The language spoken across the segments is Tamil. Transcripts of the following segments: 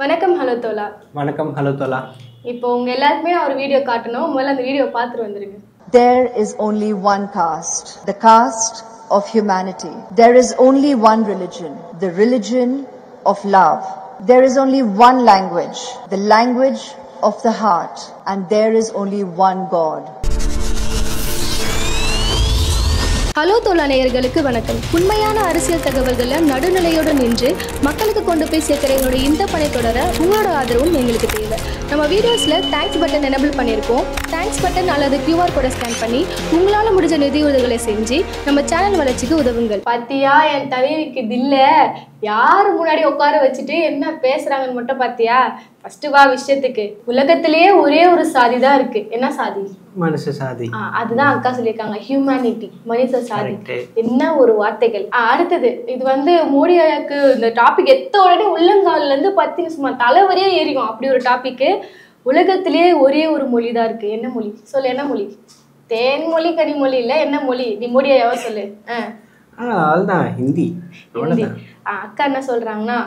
வணக்கம் ஹலோ தோலா. வணக்கம் ஹலோ தோலா. இப்போ உங்க எல்லாருக்குமே ஒரு வீடியோ காட்டணும். முதல்ல அந்த வீடியோ பார்த்துட்டு வந்துருங்க. There is only one caste, the caste of humanity. There is only one religion, the religion of love. There is only one language, the language of the heart, and there is only one God. Hello தோலா நேயர்களுக்கு வணக்கம். உண்மையான அரசியல் தகவல்களை நடுநிலையோடு நின்று மக்களுக்கு கொண்டு போய் சேர்க்கிற எங்களோட இந்த பணி தொடர உங்களோட ஆதரவும் எங்களுக்கு தேவை. நம்ம வீடியோஸில் தேங்க்ஸ் பட்டன் எனபிள் பண்ணியிருக்கோம். தேங்க்ஸ் பட்டன் அல்லது QR கோடை ஸ்கேன் பண்ணி உங்களால் முடிஞ்ச நிதி உதவிகளை செஞ்சு நம்ம சேனல் வளர்ச்சிக்கு உதவுங்கள். பாத்தியா என் தலைவிக்கு தில்ல யாரு முன்னாடி உட்கார வச்சுட்டு என்ன பேசுறாங்கன்னு மட்டும் பாத்தியா? ஃபர்ஸ்ட் வா விஷயத்துக்கு. உலகத்திலேயே ஒரே ஒரு சாதி தான் இருக்கு. என்ன சாதி? மனுஷ சாதி. அதுதான் அக்கா சொல்லியிருக்காங்க, ஹியூமனிட்டி, மனுஷ சாதி. என்ன ஒரு வார்த்தைகள். அடுத்தது இது மோடி ஐயாக்கு இந்த டாபிக் எத்த உடனே உள்ளங்கால்ல இருந்து 10 நிமிஷமா தலைவரையே ஏறிக்கும் அப்படி ஒரு டாபிக். உலகத்திலேயே ஒரே ஒரு மொழி தான் இருக்கு. என்ன மொழி சொல்லு? என்ன மொழி? தேன்மொழி கனிமொழி இல்ல, என்ன மொழி? நீ மோடி ஐயாவா சொல்லு. அதுதான் ஹிந்தி. ஹிந்தி. அக்கா என்ன சொல்றாங்கன்னா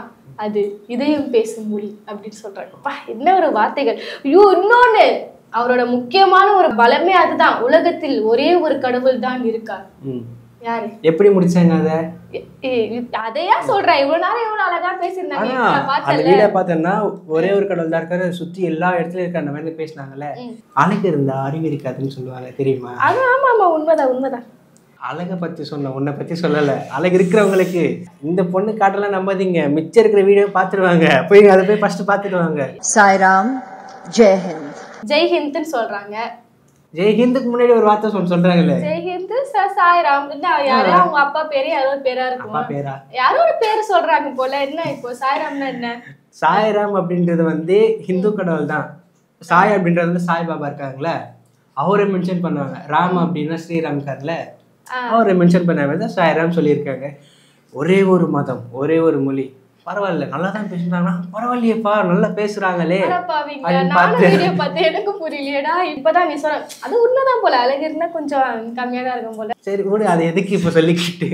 அது இதயம் பேசும் மொழி அப்படின்னு சொல்றாங்க. என்ன ஒரு வார்த்தைகள். ஐயோ, இன்னொன்னு அவரோட முக்கியமான ஒரு பலமே அதுதான். உலகத்தில் ஒரே ஒரு கடவுள் தான் இருக்கார். யாரு? எப்படி முடிச்சாங்க அத? அதையா சொல்றேன். இவ்வளவு நேரம் எவ்வளவு அழகா பேசிருந்தாங்க. பார்த்தேன்னா ஒரே ஒரு கடவுள் தான் இருக்காரு, சுத்தி எல்லா இடத்துலயும் இருக்க அந்த மாதிரி பேசினாங்கல்ல. அழகு இருந்தா அறிவு இருக்காதுன்னு சொல்லுவாங்க, தெரியுமா? அது ஆமா ஆமா, உண்மைதான் உண்மைதான். அழகை பத்தி சொன்ன, உன்னை பத்தி சொல்லல. அழகு இருக்கிறவங்களுக்கு இந்த பொண்ணு காட்டெல்லாம் நம்பாதீங்க. மிச்சம் இருக்கிற வீடியோ பாத்துருவாங்க. போய் அதை போய் ஃபர்ஸ்ட் பாத்துடுவாங்க. சாய்ராம், ஜெய்ஹிந்த். ஜெய்ஹிந்த்னு சொல்றாங்க. ஜெய்ஹிந்துக்கு முன்னாடி ஒரு வார்த்தை சொல்றாங்கல்ல, ஜெய்ஹிந்த் சாய்ராம். யாரோ அவங்க அப்பா பேரு யாரோ ஒரு பேரா இருக்கும். பேரா யாரோ ஒரு பேரு சொல்றாங்க போல. என்ன இப்போ சாய்ராம்னா என்ன? சாய்ராம் அப்படின்றது ஹிந்து கடவுள் தான். சாய் அப்படின்றது சாய் பாபா இருக்காங்களே, அவரை மென்ஷன் பண்ணுவாங்க. ராம் அப்படின்னா ஸ்ரீராம் இருக்கார்ல, அவரை மென்ஷன் பண்ண தான் சாய்ராம் சொல்லியிருக்காங்க. ஒரே ஒரு மதம், ஒரே ஒரு மொழி. பரவாயில்ல, நல்லா தான் பேசுறாங்கன்னா பரவாயில்லையப்பா, நல்லா பேசுறாங்களே. எனக்கு புரியலையடா. இப்பதான் நீ சொல்ற அது உண்மைதான் போல. அழகு இருந்தா கொஞ்சம் கம்மியா தான் இருக்கும் போல. சரி விடு, அது எதுக்கு இப்ப சொல்லிக்கிட்டு.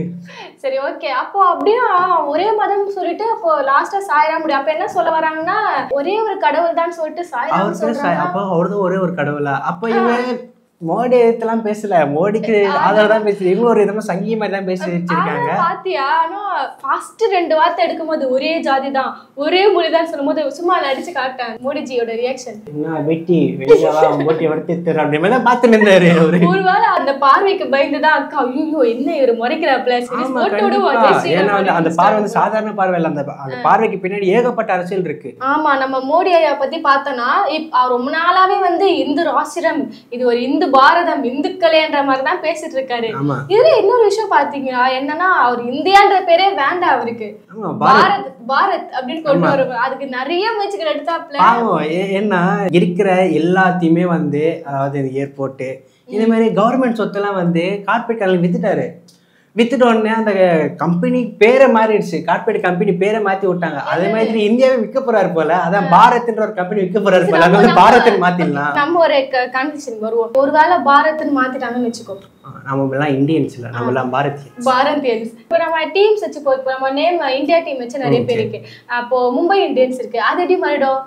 சரி ஓகே. அப்போ அப்படின்னா ஒரே மதம் சொல்லிட்டு அப்போ லாஸ்டா சாய்ராம் முடியும். அப்ப என்ன சொல்ல வராங்கன்னா ஒரே ஒரு கடவுள் தான் சொல்லிட்டு சாய்ராம் சொல்றாங்க. அப்போ அவர்தான் ஒரே ஒரு கடவுளா? அப்ப இவன் மோடி எதிர்த்துலாம் பேசல, மோடிக்கு ஆதரவு தான் பேசுது. இவங்க ஒரு விதமா சங்கி மாதிரி தான் பேசி வச்சிருக்காங்க. பாத்தியா? ஆனா ஃபர்ஸ்ட் 2 வார்த்தை எடுக்கும்போது ஒரே ஜாதி தான், ஒரே மொழி தான் சொல்லும்போது சும்மா அடிச்சு காட்டாங்க. மோடிஜியோட ரியாக்ஷன் என்ன? வெட்டி வெளியவா மோடி வர்த்தித்தர் அப்படி மாதிரி தான் பார்த்து நின்றாரு. ஒருவேளை அந்த பார்வைக்கு பயந்துதான் அக்கா ஐயோ என்ன இவர் முறைக்கிறாப்ல, சரி போட்டோட. ஏன்னா அந்த பார்வை சாதாரண பார்வை இல்ல, அந்த பார்வைக்கு பின்னாடி ஏகப்பட்ட அரசியல் இருக்கு. ஆமா, நம்ம மோடி ஐயா பத்தி பார்த்தோம்னா அவர் ரொம்ப நாளாவே இந்து ராஷ்டிரம், இது ஒரு இந்து பாரதம், இந்துக்களேன்ற மாதிரி தான் பேசிட்டு இருக்காரு. இதுல இன்னொரு விஷயம் பாத்தீங்கன்னா என்னன்னா, அவர் இந்தியான்ற பேரே வேண்டாம் அவருக்கு, பாரத் பாரத் அப்படின்னு கொண்டு வரும். அதுக்கு நிறைய முயற்சிகள் எடுத்தாப்ல. ஏன்னா இருக்கிற எல்லாத்தையுமே அதாவது ஏர்போர்ட் இந்த மாதிரி கவர்மெண்ட் சொத்தெல்லாம் கார்பரேட் வித்துட்டாரு. வித்துட்டு உடனே அந்த கம்பெனி பேரை மாறிடுச்சு, கார்பரேட் கம்பெனி பேரை மாத்தி விட்டாங்க. அதே மாதிரி இந்தியாவே விற்க போறாரு போல. அதான் பாரத்ன்ற ஒரு கம்பெனி விற்க போறாரு போல. அதனால பாரத்னு மாத்திடலாம். நம்ம ஒரு கண்டிஷன் வருவோம். ஒருவேளை பாரத்னு மாத்திட்டாங்கன்னு வச்சுக்கோ, நம்ம எல்லாம் இந்தியன்ஸ் இல்ல, நம்ம எல்லாம் பாரதியன்ஸ். இப்போ நம்ம டீம்ஸ் வச்சுக்கோ, இப்போ நம்ம நேம் இந்தியா டீம் வச்சு நிறைய பேர் இருக்கு. அப்போ மும்பை இந்தியன்ஸ் இருக்கு, அது எப்படி மாறிடும்?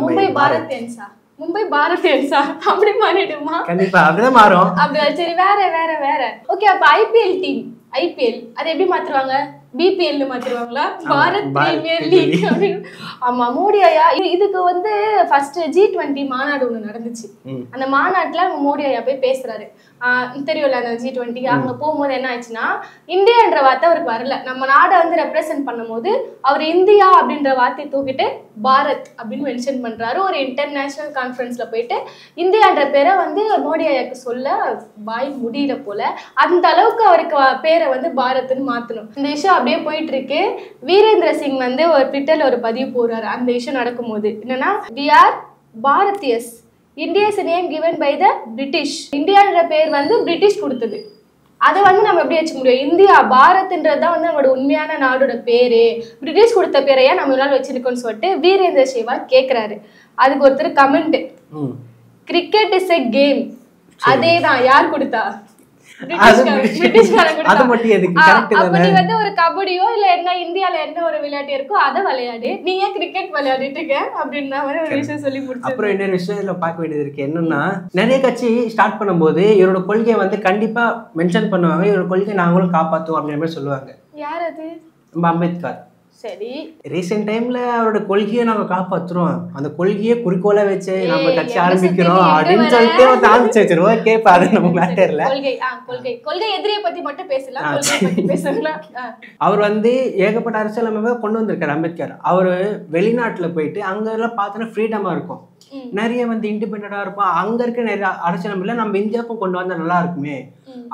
மும்பை பாரதியன்ஸா, மும்பை பாரதியன்ஸா அப்படி மாறிடுமா? கண்டிப்பா அப்படிதான் மாறும். அப்படி சரி, வேற வேற வேற. ஓகே, அப்ப IPL டீம், IPL அது எப்படி மாத்துவாங்க? BPL மாத்திருவாங்களா? Bharat premier league. ஆமா, மோடி ஐயா இதுக்கு ஃபர்ஸ்ட் G20 மாநாடு ஒண்ணு நடந்துச்சு. அந்த மாநாட்டுல மோடி ஐயா போய் பேசுறாரு. தெரியும்ல அந்த G20. அங்க போகும்போது என்ன ஆச்சுன்னா, இந்தியான்ற வார்த்தை அவருக்கு வரல. நம்ம நாடை ரெப்ரசென்ட் பண்ணும் போது அவர் இந்தியா அப்படின்ற வார்த்தையை தூக்கிட்டு பாரத் அப்படின்னு மென்ஷன் பண்றாரு. ஒரு இன்டர்நேஷனல் கான்ஃபரன்ஸ்ல போயிட்டு இந்தியான்ற பேரை மோடி ஐயாக்கு சொல்ல வாய் முடியல போல. அந்த அளவுக்கு அவருக்கு பேரை பாரத்னு மாத்தணும். இந்த விஷயம் அப்படியே போயிட்டு இருக்கு. வீரேந்திர சிங் ஒரு ட்விட்டர்ல ஒரு பதிவு போடுறாரு அந்த விஷயம் நடக்கும்போது. என்னன்னா, we are Bharatiyas, India is a name given by the British. இந்தியான்ற பேர் பிரிட்டிஷ் கொடுத்தது. அதை நம்ம எப்படி வச்சுக்க முடியும்? இந்தியா பாரத்ன்றது தான் நம்மளோட உண்மையான நாடோட பேரு, பிரிட்டிஷ் கொடுத்த பேரையா நம்ம எல்லாரும் வச்சிருக்கோம்னு சொல்லிட்டு வீரேந்திர சேவாக் கேட்கிறாரு. அதுக்கு ஒருத்தர் comment, cricket is a game. அதே தான். யார் கொடுத்தா? அது மட்டும் எதுக்கு? கரெக்ட் அப்ப தானே? நீ வந்து ஒரு கபடியோ இல்ல என்ன இந்தியால என்ன ஒரு விளையாட்டு இருக்கோ அதை விளையாடு, நீ ஏன் கிரிக்கெட் விளையாடிட்டு இருக்க அப்படின்ற மாதிரி ஒரு விஷயம் சொல்லி முடிச்சு. அப்புறம் இன்னொரு விஷயம் இதுல பார்க்க வேண்டியது இருக்கு. என்னன்னா நிறைய கட்சி ஸ்டார்ட் பண்ணும்போது இவரோட கொள்கையை வந்து கண்டிப்பா மென்ஷன் பண்ணுவாங்க. இவரோட கொள்கையை நாங்களும் காப்பாத்துவோம் அப்படின்ற மாதிரி சொல்லுவாங்க. யார் அது? நம்ம அம்பேத்கர். சரி, ரீசெண்ட் டைம்ல அவரோட கொள்கையை நாங்க காப்பாத்துறோம், அந்த கொள்கையை குறிக்கோளா வச்சு நம்ம கட்சி ஆரம்பிக்கிறோம் அப்படின்னு சொல்லிட்டு வந்து ஆரம்பிச்சு. ஓகே, அது நம்ம மேட்டர்ல கொள்கை எதிரியை பத்தி மட்டும் பேசலாம், கொள்கை பத்தி பேசலாம். அவர் வந்து ஏகப்பட்ட அரசியல் அமைப்பை கொண்டு வந்திருக்காரு அம்பேத்கர். அவர் வெளிநாட்டுல போயிட்டு அங்க எல்லாம் பார்த்தோன்னா ஃப்ரீடமா இருக்கும், நிறைய வந்து இண்டிபெண்டா இருக்கும். அங்க இருக்க நிறைய அரசியல் அமைப்புல நம்ம இந்தியாவுக்கும் கொண்டு வந்தா நல்லா இருக்குமே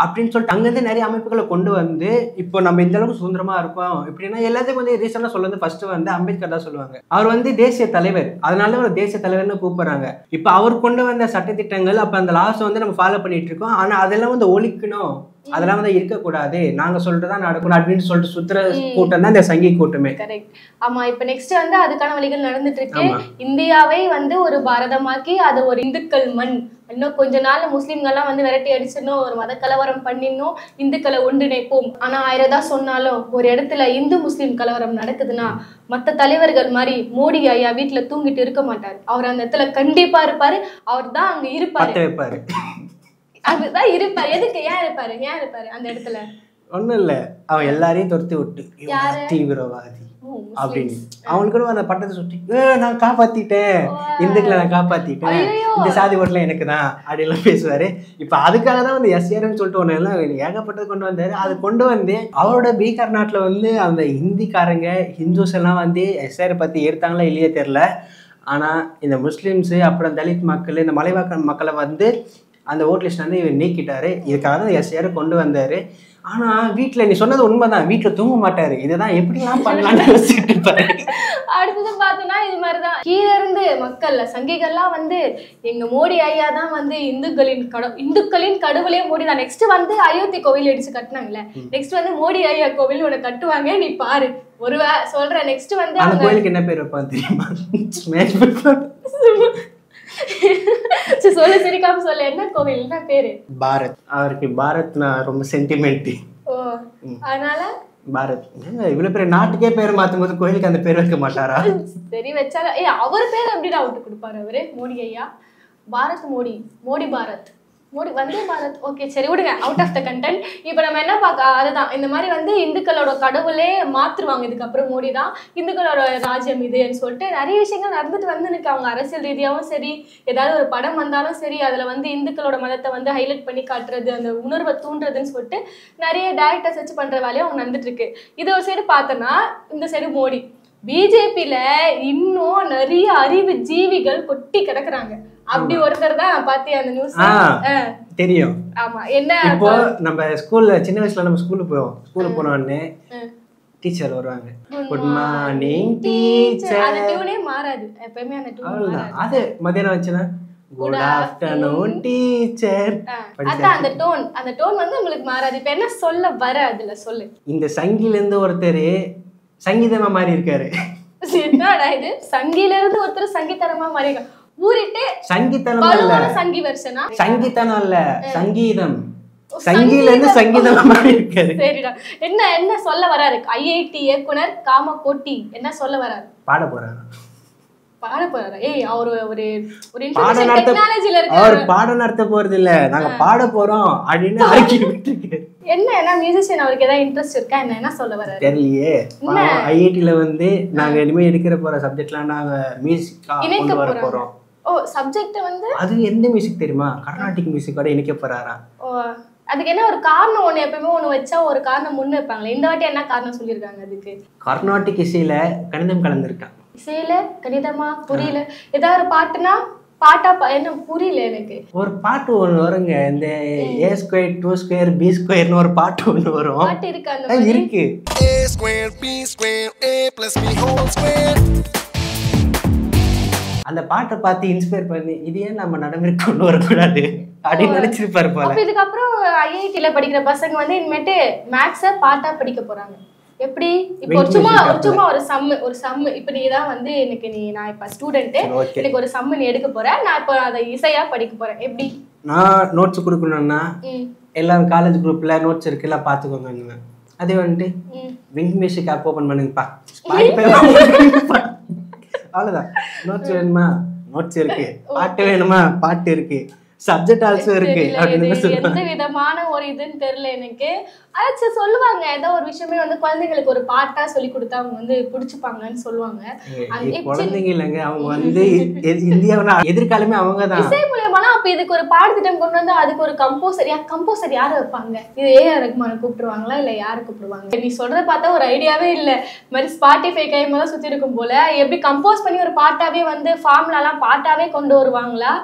அப்படின்னு சொல்லிட்டு அங்கிருந்து நிறைய அமைப்புகளை கொண்டு வந்து இப்போ நம்ம இந்த அளவுக்கு சுதந்திரமா இருப்போம் இப்படின்னா எல்லாத்தையும் வந்து ரீசெண்டா சொல்லுறது ஃபர்ஸ்ட் வந்து அம்பேத்கர் தான் சொல்லுவாங்க. அவர் வந்து தேசிய தலைவர், அதனால ஒரு தேசிய தலைவர்னு கூப்பிடுறாங்க. இப்போ அவர் கொண்டு வந்த சட்டத்திட்டங்கள் அப்ப அந்த லாஸ் வந்து நம்ம ஃபாலோ பண்ணிட்டு இருக்கோம். ஆனா அதெல்லாம் வந்து ஒழிக்கணும், அதெல்லாம் வந்து இருக்கக்கூடாது, நாங்க சொல்றதுதான் நடக்கணும் அப்படின்னு சொல்லிட்டு சுத்துற கூட்டம் தான் இந்த சங்கி கூட்டமே. கரெக்ட். ஆமா, இப்ப நெக்ஸ்ட் வந்து அதுக்கான வழிகள் நடந்துட்டு இருக்கு. இந்தியாவை வந்து ஒரு பாரதமாக்கி அது ஒரு இந்துக்கள் மண், இன்னும் கொஞ்ச நாள் முஸ்லிம்கள்லாம் வந்து விரட்டி அடிச்சிடணும், ஒரு மத கலவரம் பண்ணிடணும், இந்துக்களை ஒன்றிணைப்போம். ஆனா 1000 தான் சொன்னாலும் ஒரு இடத்துல இந்து முஸ்லிம் கலவரம் நடக்குதுன்னா மத்த தலைவர்கள் மாதிரி மோடி ஐயா வீட்டுல தூங்கிட்டு இருக்க மாட்டாரு. அவர் அந்த இடத்துல கண்டிப்பா இருப்பாரு, அவர் தான் அங்க இருப்பாரு. அதுதான் இருப்பாரு. எதுக்கு? ஏன் இருப்பாரு அந்த இடத்துல? ஒண்ணும் இல்ல, அவன் எல்லாரையும் துரத்தி விட்டு தீவிரவாதி அப்படின்னு அவனுக்கு கூட அந்த பட்டத்தை சுட்டி நான் காப்பாத்திட்டேன், இந்துக்களை நான் காப்பாத்திட்டேன், இந்த சாதி ஓட்டுல எனக்கு தான் அப்படின்லாம் பேசுவாரு. இப்ப அதுக்காக தான் வந்து எஸ்ஆர்னு சொல்லிட்டு ஒண்ணு எல்லாம் ஏகப்பட்டது கொண்டு வந்தாரு. அது கொண்டு வந்து அவரோட பீகார் நாட்டுல வந்து அந்த ஹிந்திக்காரங்க ஹிந்துஸ் எல்லாம் வந்து எஸ்ஆர் பத்தி எடுத்தாங்களா இல்லையே தெரியல. ஆனா இந்த முஸ்லிம்ஸ் அப்புறம் தலித் மக்கள் இந்த மலைவாழ் மக்களை வந்து அந்த ஓட் லிஸ்ட் வந்து இவர் நீக்கிட்டாரு. இதுக்காக தான் எஸ்ஆர் கொண்டு வந்தாரு. ஆனா வீட்டுல நீ சொன்னது உண்மைதான், வீட்டுல தூங்க மாட்டாரு, இதுதான் எப்படிலாம் பண்ணலாம்னு யோசிச்சுட்டு இருப்பாரு. அடுத்தது பார்த்தோன்னா இது மாதிரிதான் கீழே இருந்து மக்கள் சங்கிகள்லாம் வந்து எங்க மோடி ஐயா தான் வந்து இந்துக்களின் கடவுளே மோடி தான். நெக்ஸ்ட் வந்து அயோத்தி கோவில் அடிச்சு கட்டினாங்கல்ல, நெக்ஸ்ட் வந்து மோடி ஐயா கோவில் உன்னை கட்டுவாங்க, நீ பாரு. ஒரு சொல்ற நெக்ஸ்ட் வந்து அந்த கோயிலுக்கு என்ன பேர் வைப்பாங்க தெரியுமா? சொல்லு, சிரிக்காம சொல்லு, என்ன கோவில், என்ன பேரு? பாரத். அவருக்கு பாரத்னா ரொம்ப சென்டிமெண்ட். ஓ, அதனால பாரத். இவ்வளவு பெரிய நாட்டுக்கே பேர் மாத்தும் போது கோயிலுக்கு அந்த பேர் வைக்க மாட்டாரா? சரி வச்சால அவர் பேர் அப்படின்னா விட்டு கொடுப்பாரு அவரு, மோடி ஐயா. பாரத் மோடி பாரத் வந்தே பாரத். ஓகே, சரி விடுங்க, அவுட் ஆஃப் த கண்டென்ட். இப்போ நம்ம என்ன பார்க்க, அதுதான் இந்த மாதிரி வந்து இந்துக்களோட கடவுளே மாற்றுவாங்க இதுக்கப்புறம், மோடி தான் இந்துக்களோட ராஜ்யம் இதுன்னு சொல்லிட்டு நிறைய விஷயங்கள் நடந்துட்டு வந்துருக்கு. அவங்க அரசியல் ரீதியாகவும் சரி, ஏதாவது ஒரு படம் வந்தாலும் சரி, அதில் வந்து இந்துக்களோட மதத்தை வந்து ஹைலைட் பண்ணி காட்டுறது, அந்த உணர்வை தூண்டுறதுன்னு சொல்லிட்டு நிறைய டேரக்டர்ஸ் வச்சு பண்ணுற வேலையும் அவங்க நடந்துட்டு இருக்கு. இது ஒரு சைடு பார்த்தோன்னா இந்த சைடு மோடி. பிஜேபியில இன்னும் நிறைய அறிவு ஜீவிகள் கொட்டி கிடக்குறாங்க. அப்படி ஒருத்தர் தான் பாத்தியா அந்த நியூஸ்? தெரியும். ஆமா, என்ன இப்போ நம்ம ஸ்கூல்ல சின்ன வயசுல நம்ம ஸ்கூலுக்கு போனோடனே டீச்சர் வருவாங்க, குட் மார்னிங் டீச்சர். அந்த டியூனே மாறாது, எப்பவுமே அந்த டியூன் மாறாது. அது மதியானம் வச்சுனா குட் ஆஃப்டர்நூன் டீச்சர். அதான் அந்த டோன் வந்து உங்களுக்கு மாறாது. இப்ப என்ன சொல்ல வர அதுல சொல்லு. இந்த சங்கில இருந்து ஒருத்தர் சங்கீதமா மாறி இருக்காரு. என்னடா இது, சங்கில இருந்து ஒருத்தர் சங்கீதமா மாறி இருக்காரு. ஊரிட்டு சங்கீதம் இல்ல, சங்கி வெர்ஷனா? சங்கீதம் இல்ல, சங்கீதம். சங்கில இருந்து சங்கீதமா மாறி இருக்காரு. சரிடா, என்ன சொல்ல வராரு? ஐஐடி இயக்குனர் காமகோட்டி என்ன சொல்ல வராரு? பாட போறாரு. அவர் ஒரு இன்ஃபர்மேஷன் டெக்னாலஜில இருக்காரு. அவர் பாடம் நடத்த போறது இல்ல, நாங்க பாட போறோம் அப்படின்னு ஆர்கியூமென்ட் இருக்கு. என்ன மியூசிஷியன், அவருக்கு ஏதாவது இன்ட்ரெஸ்ட் இருக்கா? என்ன சொல்ல வராரு தெரியலையே. ஐஐடில வந்து நாங்க இனிமே எடுக்கிற போற சப்ஜெக்ட்லாம் நாங்க மியூசிக்கா கொண்டு வர போறோம். ஓ, சப்ஜெக்ட் வந்து அது எந்த மியூசிக் தெரியுமா? கர்நாடிக் மியூசிக்கோட இணைக்க போறாரா? ஓ, அதுக்கு என்ன ஒரு காரணம்? ஒண்ணு எப்பவுமே ஒண்ணு வச்சா ஒரு காரணம் முன்ன வைப்பாங்களே, இந்த வாட்டி என்ன காரணம் சொல்லியிருக்காங்க அதுக்கு? கர்நாடிக் இசையில கணிதம் கலந்துருக்கான். இசையில கணிதமா? புரியல. ஏதாவது ஒரு பாட்டுனா பாட்டா என்ன புரியல எனக்கு. ஒரு பாட்டு ஒண்ணு வருங்க, இந்த a square 2 square b squareன்னு ஒரு பாட்டு ஒண்ணு வரும். பாட்டு இருக்கு அந்த மாதிரி? இருக்கு. a square b square a plus b whole square. அந்த பாட்டை பார்த்து இன்ஸ்பயர் பண்ணி இது ஏன் நம்ம நடைமுறைக்கு கொண்டு வரக்கூடாது அப்படின்னு நினைச்சிருப்பாரு போல. இதுக்கப்புறம் ஐஐடில படிக்கிற பசங்க வந்து இனிமேட்டு மேக்ஸை பாட்டா படிக்க போறாங்க. எப்படி இப்போ சும்மா ஒரு சம்மு இப்ப நீ தான் வந்து நான் இப்ப ஸ்டூடெண்ட், எனக்கு ஒரு சம்மு நீ எடுக்க போற, நான் இப்ப அதை இசையா படிக்க போறேன். எப்படி நான் நோட்ஸ் கொடுக்கணும்னா எல்லாரும் காலேஜ் குரூப்ல நோட்ஸ் இருக்கு எல்லாம் பாத்துக்கோங்க. அதே வந்துட்டு விங் மியூசிக் ஆப் ஓபன் பண்ணுங்கப்பா, அவ்வளவுதான். நோட்ஸ் வேணுமா நோட்ஸ் இருக்கு, பாட்டு வேணுமா பாட்டு இருக்கு, சப்ஜெக்ட் ஆல்சோ இருக்கு அப்படின்னு எந்த விதமான ஒரு இதுன்னு தெரியல எனக்கு. அதாச்சு சொல்லுவாங்க ஏதோ ஒரு விஷயமே வந்து குழந்தைங்களுக்கு ஒரு பாட்டா சொல்லி கொடுத்தா அவங்க வந்து பிடிச்சுப்பாங்கன்னு சொல்லுவாங்க. குழந்தைங்க இல்லைங்க, அவங்க வந்து இந்தியாவோட எதிர்காலமே அவங்கதான். இசை மூலியமானா அப்ப இதுக்கு ஒரு பாடத்திட்டம் கொண்டு வந்து அதுக்கு ஒரு கம்போசர் யாரு வைப்பாங்க? இது ஏஆர் ரஹ்மானை கூப்பிட்டுருவாங்களா இல்ல யாரு கூப்பிடுவாங்க? நீ சொல்றத பார்த்தா ஒரு ஐடியாவே இல்ல. இந்த மாதிரி ஸ்பாட்டிஃபை கைமெல்லாம் சுத்தி இருக்கும் போல. எப்படி கம்போஸ் பண்ணி ஒரு பாட்டாவே வந்து ஃபார்ம்லாம் பாட்டாவே கொண்டு வருவாங்களா?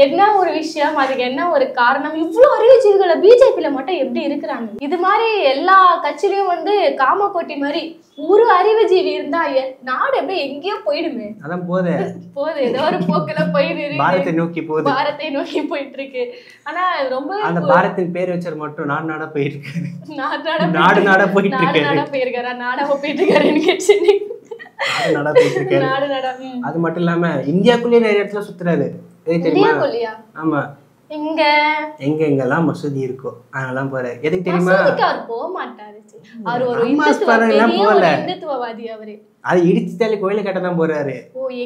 என்ன ஒரு விஷயம், அதுக்கு என்ன ஒரு காரணம்? இவ்வளவு அறிவுஜீவிகளை பிஜேபியில மட்டும் எப்படி இருக்கிறாங்க? இது மாதிரி எல்லா கட்சியிலயும் வந்து காமக்கோட்டி மாதிரி ஒரு அறிவுஜீவி இருந்தா நாடு எப்படி எங்கேயோ போயிடுமே. அதான் போது ஏதோ ஒரு போக்குல போயிடு, பாரத்தை நோக்கி போயிட்டு இருக்கு. ஆனா ரொம்ப அந்த பாரத்தின் பேர் வச்சர் மட்டும் நாடா போயிருக்கு, நாடா போயிருக்காரா, நாடாவ போயிட்டு இருக்காருன்னு கேட்டு அது மட்டும் இல்லாம இந்தியாக்குள்ளேயே நிறைய இடத்துல சுத்துறாரு. ஆமா, எங்கெல்லாம் மசூதி இருக்கோ அதெல்லாம் போறாரு. எதுக்கு தெரியுமா? போக மாட்டாரு, அவர் ஒரு இந்துத்துவவாதி. அவரு அது இடிச்சுட்டாலே கோயில கட்டதான் போறாரு.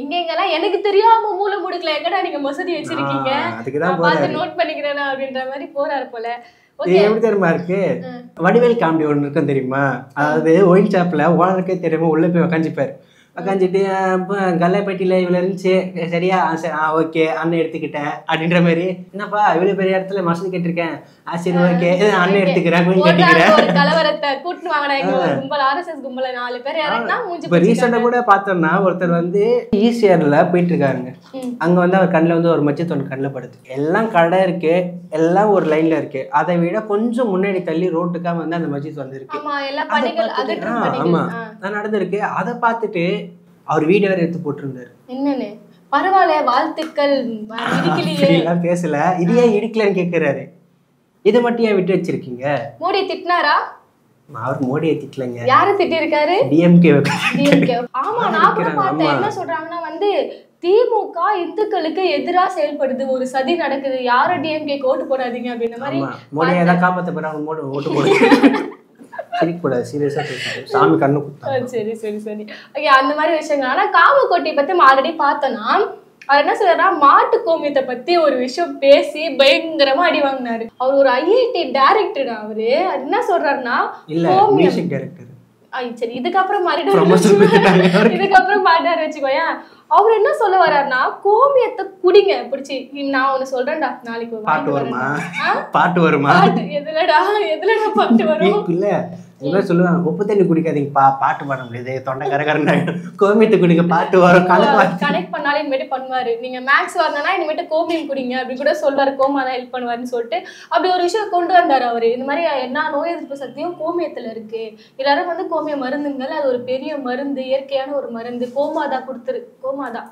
எங்கெங்கெல்லாம் எனக்கு தெரியாம மூளை முடுக்கல எங்கடா நீங்க மசூதி வச்சிருக்கீங்க, அதுக்குதான் பார்த்து நோட் பண்ணிக்கிறேன் அப்படின்ற மாதிரி போறாரு போல. எப்படி தெரியுமா இருக்கு, வடிவேல் காமெடி ஒண்ணு இருக்கும் தெரியுமா? அதாவது ஒயின் ஷாப்ல ஓனருக்கே தெரியுமா உள்ள போய் உக்காந்துப்பாரு. உக்காந்துட்டு கல்லைப்பட்டியில இவ்வளவு இருந்துச்சு, சரியா ஓகே அண்ணன் எடுத்துக்கிட்டேன் அப்படின்ற மாதிரி. என்னப்பா இவ்வளவு பெரிய இடத்துல மசூதி கட்டிருக்கேன், சரி ஓகே அண்ணன் எடுத்துக்கிறேன் கொஞ்சம் கட்டிக்கிறேன். கலவரத்தை கூட்டு வாங்கினா ஆர்எஸ்எஸ் கும்பல 4 பேர் இறக்குனா மூஞ்சி. இப்ப ரீசெண்டா கூட பார்த்தோம்னா ஒருத்தர் வந்து ஈசிஆர்ல போயிட்டு இருக்காருங்க. அங்க வந்து அவர் கண்ணுல வந்து ஒரு மச்சத்து ஒன்று கண்ணில் படுது. எல்லாம் கடை இருக்கு, எல்லாம் ஒரு லைன்ல இருக்கு. அதை விட கொஞ்சம் முன்னாடி தள்ளி ரோட்டுக்காக வந்து அந்த மஸ்ஜித் வந்து இருக்கு. ஆமா நடந்திருக்கு. அதை பார்த்துட்டு அவர் வீடியோ வேற எடுத்து போட்டிருந்தாரு. என்னன்னு பரவாயில்ல வாழ்த்துக்கள் பேசல, இது ஏன் இடிக்கலன்னு கேக்குறாரு. இதை மட்டும் ஏன் விட்டு வச்சிருக்கீங்க? மோடி திட்டினாரா? அவர் மோடியை திட்டலங்க. யாரை திட்டி இருக்காரு? டிஎம்கே. ஆமா, நான் கூட பார்த்தேன். என்ன சொல்றாங்கன்னா வந்து திமுக இந்துக்களுக்கு எதிராக செயல்படுது, ஒரு சதி நடக்குது, யாரும் டிஎம்கே ஓட்டு போடாதீங்க அப்படின்ற மாதிரி. மோடியை ஏதாவது காப்பாற்ற போறாங்க, ஓட்டு போடுங்க. சாமி கண்ணு குத்தா. சரி ஓகே, அந்த மாதிரி விஷயங்கள். ஆனா காமக்கோட்டி பத்தி ஆல்ரெடி பார்த்தோம்னா அவர் என்ன சொல்றாருன்னா மாட்டு கோமியத்தை பத்தி ஒரு விஷயம் பேசி பயங்கரமா அடி வாங்கினாரு. அவர் ஒரு ஐஐடி டைரக்டர். அவரு என்ன சொல்றாருன்னா மியூசிக் டைரக்டர். சரி இதுக்கப்புறம் மாறிட்டாரு வச்சுக்கோயேன். அவர் என்ன சொல்ல வர்றாருன்னா கோமியத்தை குடிங்க பிடிச்சி. நான் ஒண்ணு சொல்றேன்டா, நாளைக்கு பாட்டு வருமா? எதுலடா பாட்டு வரும்? இல்ல சொல்லுவாங்க உப்பு தண்ணி குடிக்காதீங்கப்பா, பாட்டு பாட முடியாது, தொண்டை கரகரன்னு கோமியத்தை குடிங்க பாட்டு வரும். கனெக்ட் பண்ணாலும் இனிமேட்டு பண்ணுவாரு. நீங்க மேக்ஸ் வரணும்னா இனிமேட்டு கோமியம் குடிங்க அப்படின்னு கூட சொல்வாரு. கோமா தான் ஹெல்ப் பண்ணுவாருன்னு சொல்லிட்டு அப்படி ஒரு விஷயம் கொண்டு வந்தாரு அவரு. இந்த மாதிரி எல்லா நோய் எதிர்ப்பு சக்தியும் கோமியத்துல இருக்கு, எல்லாரும் வந்து கோமியம் மருந்துங்கள், அது ஒரு பெரிய மருந்து, இயற்கையான ஒரு மருந்து. கோமாதா கொடுத்துரு, கோமாதா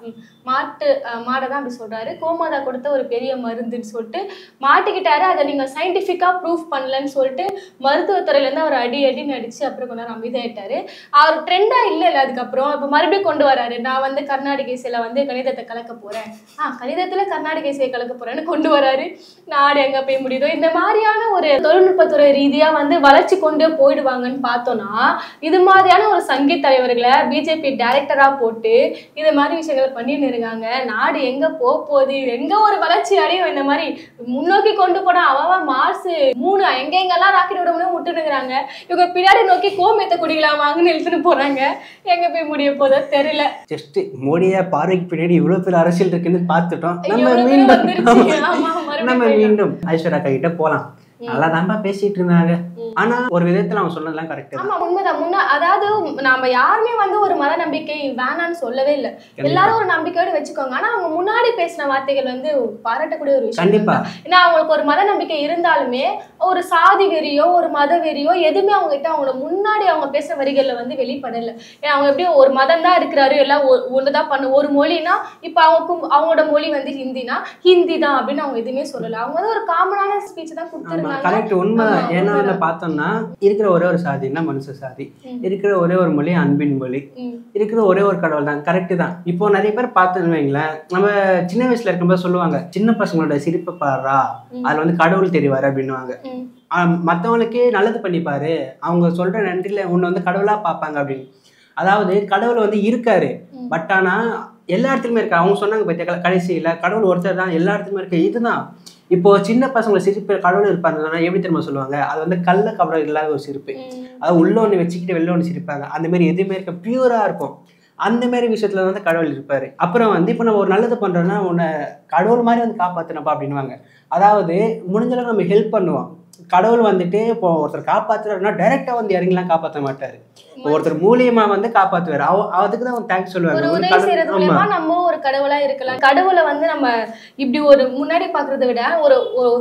மாடை தான் அப்படி சொல்றாரு, கோமாதா கொடுத்த ஒரு பெரிய மருந்துன்னு சொல்லிட்டு மாட்டிக்கிட்டாரு. அதை நீங்க சயின்டிபிக்கா ப்ரூஃப் பண்ணலன்னு சொல்லிட்டு மருத்துவத்துறையில இருந்து அவர் அடி நடிச்சு அப்புறம் கொஞ்ச நேரம் அமைதியாயிட்டாரு. அவர் ட்ரெண்டா இல்ல அதுக்கப்புறம் இப்ப மறுபடியும் கொண்டு வராரு. நான் வந்து கர்நாடக இசையில வந்து கணிதத்தை கலக்க போறேன், கணிதத்துல கர்நாடக இசையை கலக்க போறேன்னு கொண்டு வராரு. நாடு எங்க போய் முடியுதோ இந்த மாதிரியான ஒரு தொழில்நுட்பத்துறை ரீதியா வந்து வளர்ச்சி கொண்டு போயிடுவாங்கன்னு பார்த்தோம்னா இது மாதிரியான ஒரு சங்கீத தலைவர்களை பிஜேபி டைரக்டரா போட்டு இது மாதிரி விஷயங்களை பண்ணிட்டு இருக்காங்க. நாடு எங்க போகுது, எங்க ஒரு வளர்ச்சி அடையும். இந்த மாதிரி முன்னோக்கி கொண்டு போனா அவன் மார்ஸ் 3 எங்கெங்கெல்லாம் ராக்கெட் விட முடியும் விட்டுனுங்கிறாங்க. இவங்க பின்னாடி நோக்கி கோமியத்தை குடிக்கலாமாங்கன்னு எழுத்துட்டு போறாங்க. எங்க போய் முடிய போதோ தெரியல. ஜஸ்ட் மோடியா பார்வைக்கு பின்னாடி இவ்வளவு பேர் அரசியல் இருக்குன்னு பார்த்துட்டோம். நம்ம மீண்டும் ஐஸ்வர்யா கிட்ட போலாம். நல்லா தான்பா பேசிட்டு இருந்தாங்க. ஆனா ஒரு விதத்துல அவங்க சொன்னதெல்லாம் கரெக்ட். ஆமா உண்மைதான். அதாவது நாம யாருமே வந்து ஒரு மத நம்பிக்கை வேணான்னு சொல்லவே இல்லை. எல்லாரும் ஒரு நம்பிக்கையோடு வச்சுக்கோங்க. ஆனா அவங்க முன்னாடி பேசின வார்த்தைகள் வந்து பாராட்டக்கூடிய ஒரு விஷயம். கண்டிப்பா. ஏன்னா அவங்களுக்கு ஒரு மத நம்பிக்கை இருந்தாலுமே ஒரு சாதி வெறியோ ஒரு மத வெறியோ எதுவுமே அவங்க கிட்ட அவங்கள முன்னாடி அவங்க பேசுற வரிகள்ல வந்து வெளிப்படல. ஏன்னா அவங்க எப்படி ஒரு மதம் தான் இருக்கிறாரு, எல்லாம் ஒண்ணுதான் பண்ணு. ஒரு மொழினா இப்ப அவங்களோட மொழி வந்து ஹிந்தினா ஹிந்தி தான் அப்படின்னு அவங்க எதுவுமே சொல்லல. அவங்க வந்து ஒரு காமனான ஸ்பீச் தான் கொடுத்துருக்காங்க. கரெக்ட் உண்மைதான். ஏன்னா வந்து பார்த்தோம்னா இருக்கிற ஒரே ஒரு சாதினா மனுஷ சாதி, இருக்கிற ஒரே ஒரு மொழி அன்பின் மொழி, இருக்கிற ஒரே ஒரு கடவுள் தான். கரெக்டு தான். இப்போ நிறைய பேர் பார்த்தோன்னு வைங்களேன், நம்ம சின்ன வயசுல இருக்கும்போது சொல்லுவாங்க சின்ன பசங்களோட சிரிப்பை பாடுறா அதுல வந்து கடவுள் தெரிவாரு அப்படின்னுவாங்க. மற்றவங்களுக்கே நல்லது பண்ணிப்பாரு, அவங்க சொல்ற நன்றியில உன்னை வந்து கடவுளா பார்ப்பாங்க அப்படின்னு. அதாவது கடவுள் வந்து இருக்காரு, பட் ஆனா எல்லா இடத்துலையுமே இருக்கா. அவங்க சொன்னாங்க பத்தியா கடைசியில கடவுள் ஒருத்தர் தான் எல்லா இடத்துலையுமே இருக்கு. இதுதான் இப்போ சின்ன பசங்களை சிரிப்பு கடவுள் இருப்பாருன்னா எப்படி தெரியுமா சொல்லுவாங்க, அது வந்து கள்ள கபடம் இல்லாத ஒரு சிரிப்பு. அது உள்ள ஒன்று வச்சுக்கிட்டு வெளில ஒன்று சிரிப்பாங்க. அந்த மாதிரி எதுவுமே இருக்க பியூரா இருக்கும். அந்த மாதிரி விஷயத்துல வந்து கடவுள் இருப்பாரு. அப்புறம் வந்து இப்போ நம்ம ஒரு நல்லது பண்றோம்னா உன்னை கடவுள் மாதிரி வந்து காப்பாத்தினப்பா அப்படின்னுவாங்க. அதாவது முடிஞ்சளவு நம்ம ஹெல்ப் பண்ணுவோம். கடவுள் வந்துட்டு இப்போ ஒருத்தர் காப்பாத்துறாருன்னா டைரக்டா வந்து இறங்கிலாம் காப்பாற்ற மாட்டாரு, ஒருத்தர் மூலியமா வந்து காப்பாத்துவாரு. அதுக்கு தான் தேங்க்ஸ் சொல்லுவாங்க. உதவி செய்யறது மூலமா நம்ம ஒரு கடவுளா இருக்கலாம். கடவுளை வந்து நம்ம இப்படி ஒரு முன்னாடி பாக்குறதை விட ஒரு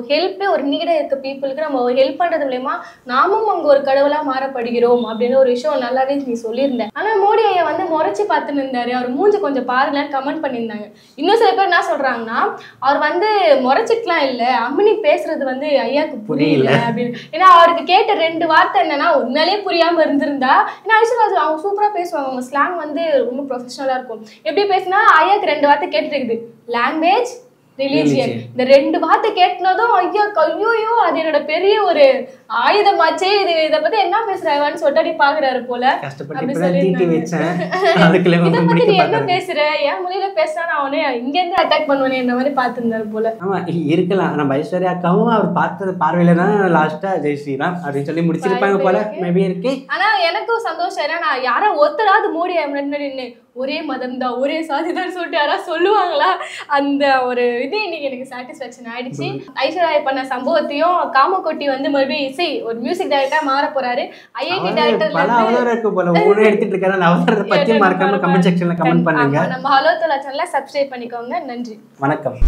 ஹெல்ப் ஒரு நீடா இருக்க பீப்புளுக்கு நம்ம ஹெல்ப் பண்றது மூலமா நாமும் அங்க ஒரு கடவுளா மாறப்படுகிறோம் அப்படின்னு ஒரு விஷயம் நல்லாவே நீ சொல்லியிருந்தேன். ஆனா மோடி ஐயா வந்து முறைச்சு பார்த்துன்னு இருந்தாரு, அவர் மூஞ்சி கொஞ்சம் பாருங்க கமெண்ட் பண்ணியிருந்தாங்க. இன்னும் சில பேர் என்ன சொல்றாங்கன்னா அவர் வந்து முறைச்சிட்டுலாம் இல்ல, அம்மினி பேசுறது வந்து ஐயாக்கு புரியல அப்படின்னு. ஏன்னா அவருக்கு கேட்ட 2 வார்த்தை என்னன்னா உண்மையிலேயே புரியாம இருந்திருந்தா, ஐஸ்வர்யா அவங்க சூப்பரா பேசுவாங்க, அவங்க ஸ்லாங் வந்து ரொம்ப ப்ரொஃபஷனலா இருக்கும். எப்படி பேசினா ஐயாக்கு 2 வார்த்தை கேட்டுருக்குது, லாங்குவேஜ் ரிலீஜியன். இந்த 2 வார்த்தை கேட்டனதும் ஐயோ அது என்னோட பெரிய ஒரு ஆயுதமாச்சே, இதை பத்தி என்ன பேசுறாங்கன்னு சொட்டாடி பாக்குறாரு போல. அப்படி சொல்லி இதை பத்தி நீ என்ன பேசுற, என் மொழியில பேசுனா நான் அவனே இங்க இருந்து அட்டாக் பண்ணுவேன் இந்த மாதிரி பாத்துருந்தாரு போல. ஆமா இருக்கலாம். நம்ம ஐஸ்வர்யா அக்காவும் அவர் பார்த்தது பார்வையில தான் லாஸ்டா ஜெய் ஸ்ரீராம் அப்படின்னு சொல்லி முடிச்சிருப்பாங்க போல, மேபி இருக்கு. ஆனா எனக்கும் சந்தோஷம். ஏன்னா நான் யாரோ ஒருத்தராவது மோடி முன்னாடி ஒரே மதம் தான் ஒரே சாதி தான் சொல்லிட்டு யாராவது சொல்லுவாங்களா, அந்த ஒரு இது இன்னைக்கு எனக்கு சாட்டிஸ்ஃபேக்ஷன் ஆயிடுச்சு. ஐஸ்வர்யா பண்ண சம்பவத்தையும் காமக்கொட்டி வந்து மறுபடியும் இசை ஒரு மியூசிக் டைரக்டரா மாற போறாரு. ஐஐடி டைரக்டர்ல எடுத்துட்டு இருக்காரு. அந்த அவசரத்தை பத்தி மறக்காம கமெண்ட் செக்ஷன்ல கமெண்ட் பண்ணுங்க. நம்ம ஹலோ தோலா சேனலை சப்ஸ்கிரைப் பண்ணிக்கோங்க. நன்றி, வணக்கம்.